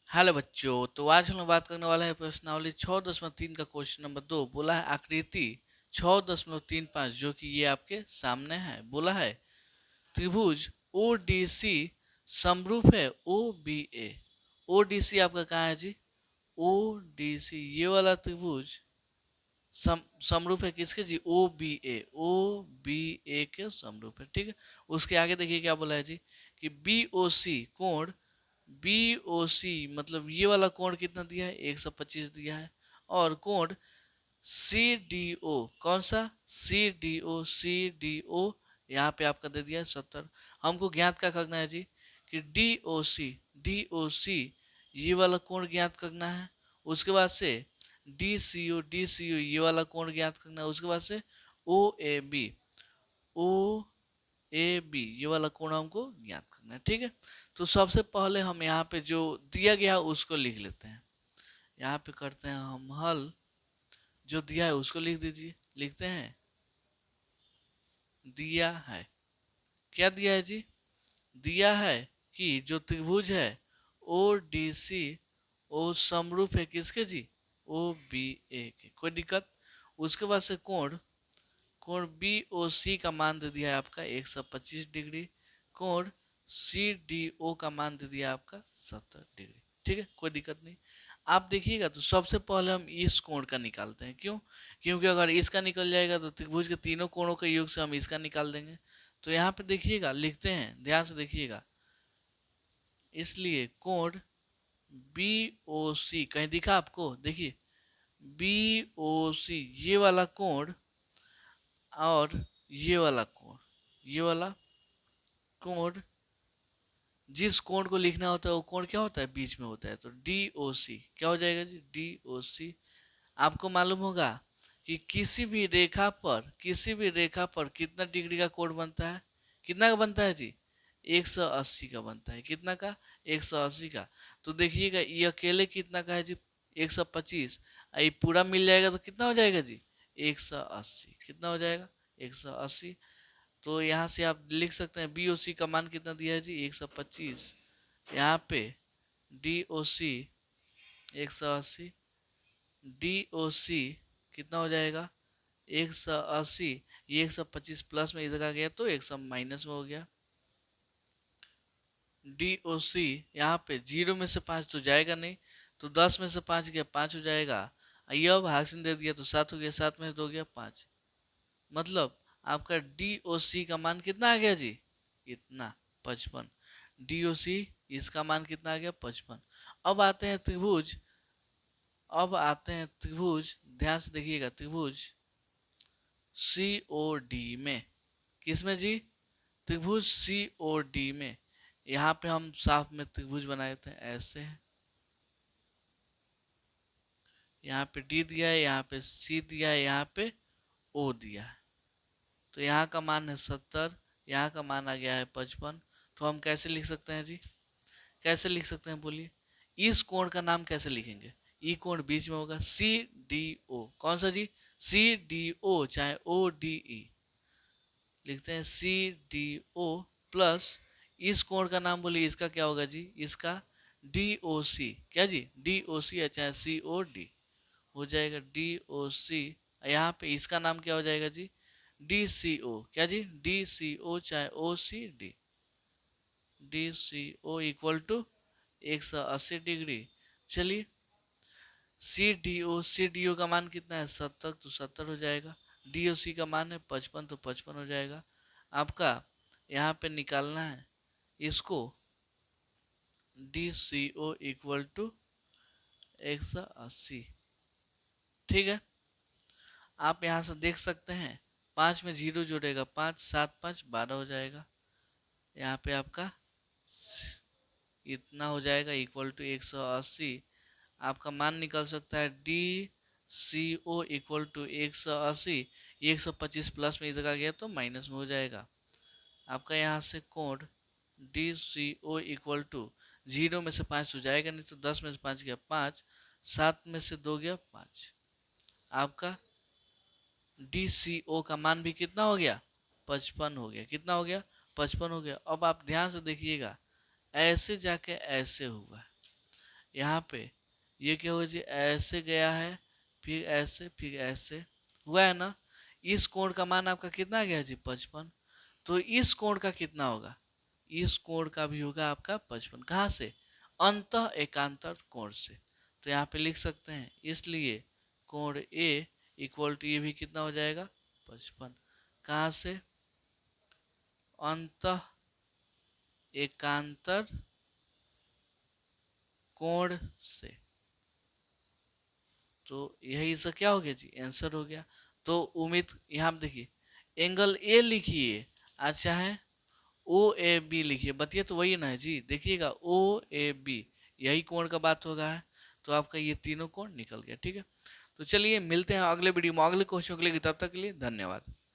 Hello बच्चों। तो आज हम लोग बात करने वाला है प्रश्नावली 6.3 का क्वेश्चन नंबर 2। बोला है आकृति 6.35 जो कि ये आपके सामने है। बोला है त्रिभुज ओ डी सी समरूप है ओ बी ए। ओ डी सी आपका कहाँ है जी? ओ डी सी ये वाला त्रिभुज समरूप है किसके जी? ओ बी ए। ओ बी ए के समरूप है। ठीक है। उसके आगे देखिए क्या बोला है जी कि बी ओ सी कोण बी ओ सी मतलब ये वाला कोण कितना दिया है? 125 दिया है। और कोण सी डी ओ कौन सा? सी डी ओ यहाँ पे आपका दे दिया है 70। हमको ज्ञात क्या करना है जी कि डी ओ सी ये वाला कोण ज्ञात करना है। उसके बाद से डी सी ओ ये वाला कोण ज्ञात करना है। उसके बाद से ओ ओ ए बी ये वाला कोण हमको ज्ञात करना है। ठीक है। तो सबसे पहले हम यहाँ पे जो दिया गया है उसको लिख लेते हैं। यहाँ पे करते हैं हम हल। जो दिया है उसको लिख दीजिए। लिखते हैं दिया है। क्या दिया है जी? दिया है कि जो त्रिभुज है ओ डी सी ओ समरूप है किसके जी? ओ बी ए के। कोई दिक्कत? उसके बाद से कोण कोण बी ओ सी का मान दे दिया है आपका 125 डिग्री। कोण सी डी ओ का मान दे दिया आपका 70 डिग्री। ठीक है। कोई दिक्कत नहीं। आप देखिएगा तो सबसे पहले हम इस कोण का निकालते हैं। क्यों? क्योंकि अगर इसका निकल जाएगा तो त्रिभुज के तीनों कोणों के योग से हम इसका निकाल देंगे। तो यहाँ पे देखिएगा, लिखते हैं, ध्यान से देखिएगा। इसलिए कोण बी ओ सी कहीं दिखा आपको? देखिए बी ओ सी ये वाला कोण और ये वाला कोण जिस कोण को लिखना होता है वो कोण क्या होता है? बीच में होता है। तो डी ओ सी क्या हो जाएगा जी? डी ओ सी। आपको मालूम होगा कि किसी भी रेखा पर कितना डिग्री का कोण बनता है? कितना का बनता है जी? 180 का बनता है। कितना का? 180 का। तो देखिएगा ये अकेले कितना का है जी? 125। ये पूरा मिल जाएगा तो कितना हो जाएगा जी? 180। कितना हो जाएगा? 180। तो यहाँ से आप लिख सकते हैं बी ओ सी का मान कितना दिया है जी? 125। यहाँ पे डी ओ सी 180। डी ओ सी कितना हो जाएगा? 180। ये 125 प्लस में इधर आ गया तो 100 माइनस में हो गया। डी ओ सी यहाँ पे 0 में से 5 तो जाएगा नहीं। तो 10 में से 5 गया 5 हो जाएगा। ये अब हासिल दे दिया तो 7 हो गया। 7 में से 2 गया 5। मतलब आपका डी ओ सी का मान कितना आ गया जी? इतना 55। डी ओ सी इसका मान कितना आ गया? 55। अब आते हैं त्रिभुज ध्यान से देखिएगा। त्रिभुज सी ओ डी में। किसमें जी? त्रिभुज सी ओ डी में। यहाँ पे हम साफ में त्रिभुज बनाए थे ऐसे है। यहाँ पे डी दिया है, यहाँ पे सी दिया है, यहाँ पे ओ दिया है। तो यहाँ का मान है 70, यहाँ का मान आ गया है 55। तो हम कैसे लिख सकते हैं जी? कैसे लिख सकते हैं बोलिए? इस कोण का नाम कैसे लिखेंगे? ई कोण बीच में होगा सी डी ओ। कौन सा जी? सी डी ओ चाहे ओ डी ई। लिखते हैं सी डी ओ प्लस इस कोण का नाम बोलिए। इसका क्या होगा जी? इसका डी ओ सी। क्या जी? डी ओ सी है चाहे सी ओ डी हो जाएगा। डी ओ सी। यहाँ पे इसका नाम क्या हो जाएगा जी? डी सी ओ। क्या जी? डी सी ओ चाहे O C D. D C O equal to 180 degree. चलिए सी डी ओ का मान कितना है? 70। तो 70 हो जाएगा। डी ओ सी का मान है 55 तो 55 हो जाएगा। आपका यहाँ पे निकालना है इसको D C O equal to 180। ठीक है। आप यहाँ से देख सकते हैं 5 में 0 जोड़ेगा 5, 7 5 12 हो जाएगा। यहाँ पे आपका इतना हो जाएगा इक्वल टू 180। आपका मान निकल सकता है D C O equal to 180। 125 plus में इधर आ गया तो माइनस में हो जाएगा। आपका यहाँ से कोण D C O equal to 0 में से 5 तो जाएगा नहीं। तो 10 में से 5 गया 5, 7 में से 2 गया 5। आपका डी सी ओ का मान भी कितना हो गया? 55 हो गया। कितना हो गया? 55 हो गया। अब आप ध्यान से देखिएगा ऐसे जाके ऐसे हुआ। यहाँ पे ये क्या होगा जी, ऐसे गया है, फिर ऐसे हुआ है ना। इस कोण का मान आपका कितना आ गया जी, 55। तो इस कोण का कितना होगा, इस कोण का भी होगा आपका 55। कहाँ से, अंतः एकांतर कोण से। तो यहाँ पे लिख सकते हैं, इसलिए कोण ए इक्वल टू ये भी कितना हो जाएगा, 55। कहाँ से, अंतः एकांतर कोण से। तो यही इसका क्या हो गया जी, आंसर हो गया। तो उम्मीद, यहाँ पे देखिए एंगल ए लिखिए, अच्छा है ओ ए बी लिखिए, बतिए तो वही ना है जी, देखिएगा ओ ए बी, यही कोण का बात होगा है। तो आपका ये तीनों कोण निकल गया, ठीक है। तो चलिए मिलते हैं अगले वीडियो में अगले क्वेश्चन के लिए, तब तक के लिए धन्यवाद।